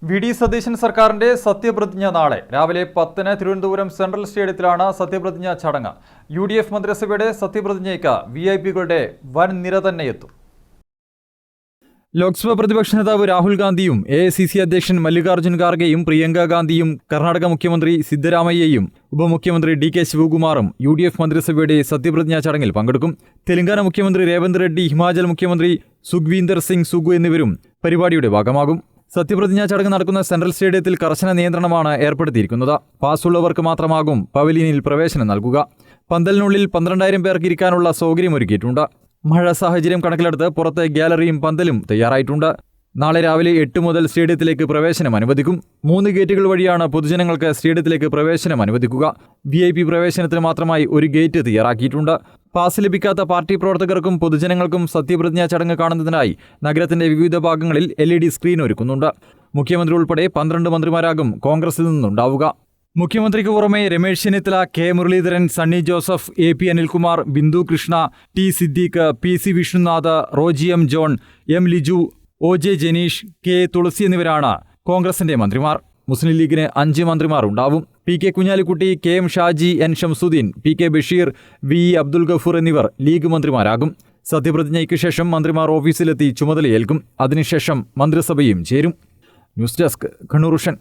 VD. Satheesan സർക്കാരിന്റെ സത്യപ്രതിജ്ഞ നാളെ രാവിലെ 10-ന് തിരുവനന്തപുരം സെൻട്രൽ സ്റ്റേഡിയത്തിലാണ് സത്യപ്രതിജ്ഞ ചടങ്ങ്. UDF മന്ത്രിസഭയുടെ സത്യപ്രതിജ്ഞയ്ക്ക് VIP-കളുടെ വൻ നിര തന്നെ എത്തും. ലോക്സഭാ പ്രതിപക്ഷ നേതാവ് രാഹുൽ ഗാന്ധിയും AICC അധ്യക്ഷൻ മല്ലികാർജ്ജുൻ ഖാർഗെയും പ്രിയങ്ക ഗാന്ധിയും കർണാടക മുഖ്യമന്ത്രി സിദ്ധരാമയ്യയും ഉപമുഖ്യമന്ത്രി DK ശിവകുമാറും UDF മന്ത്രിസഭയുടെ സത്യപ്രതിജ്ഞാ ചടങ്ങിൽ പങ്കെടുക്കും. തെലങ്കാന മുഖ്യമന്ത്രി രേവന്ത് റെഡ്ഡി, ഹിമാചൽ മുഖ്യമന്ത്രി സുഖ്വീന്ദർ സിംഗ് സുഖു എന്നിവരും പരിപാടിയുടെ ഭാഗമാകും. സത്യപ്രതിജ്ഞാ ചടങ്ങ് നടക്കുന്ന സെൻട്രൽ സ്റ്റേഡിയത്തിൽ കർശന നിയന്ത്രണമാണ് ഏർപ്പെടുത്തിയിരിക്കുന്നത്. പാസ്സുള്ളവർക്ക് മാത്രമാകും പവലിയനിൽ പ്രവേശനം നൽകുക. പന്തലിനുള്ളിൽ 12,000 പേർക്ക് ഇരിക്കാനുള്ള സൗകര്യമൊരുക്കിയിട്ടുണ്ട്. മഴ സാഹചര്യം കണക്കിലെടുത്ത് പുറത്ത് ഗ്യാലറിയും പന്തലും തയ്യാറായിട്ടുണ്ട്. നാളെ രാവിലെ 8 മുതൽ സ്റ്റേഡിയത്തിലേക്ക് പ്രവേശനം അനുവദിക്കും. 3 ഗേറ്റുകൾ വഴിയാണ് പൊതുജനങ്ങൾക്ക് സ്റ്റേഡിയത്തിലേക്ക് പ്രവേശനം അനുവദിക്കുക. VIP പ്രവേശനത്തിന് മാത്രമായി ഒരു ഗേറ്റ് തയ്യാറാക്കിയിട്ടുണ്ട്. പാസ് ലഭിക്കാത്ത പാർട്ടി പ്രവർത്തകർക്കും പൊതുജനങ്ങൾക്കും സത്യപ്രതിജ്ഞാ ചടങ്ങ് കാണുന്നതിനായി നഗരത്തിന്റെ വിവിധ ഭാഗങ്ങളിൽ LED സ്ക്രീൻ ഒരുക്കുന്നുണ്ട്. മുഖ്യമന്ത്രി ഉൾപ്പെടെ 12 മന്ത്രിമാരാകും കോൺഗ്രസിൽ നിന്നുണ്ടാവുക. മുഖ്യമന്ത്രിക്ക് പുറമെ Ramesh Chennithala, K Muraleedharan, Sunny Joseph, AP Anilkumar, Bindu Krishna, T Siddique, PC Vishnunath, Roji M John, M Liju, OJ Janeesh, K തുളസി എന്നിവരാണ് കോൺഗ്രസിന്റെ മന്ത്രിമാർ. മുസ്ലിം ലീഗിന് 5 മന്ത്രിമാർ ഉണ്ടാവും. PK Kunhalikutty, KM Shaji, N Shamsuddin, PK Basheer, VE Abdul Gafoor എന്നിവർ ലീഗ് മന്ത്രിമാരാകും. സത്യപ്രതിജ്ഞയ്ക്ക് ശേഷം മന്ത്രിമാർ ഓഫീസിലെത്തി ചുമതലയേൽക്കും. അതിനുശേഷം മന്ത്രിസഭയും ചേരും. News desk, Kannur vision.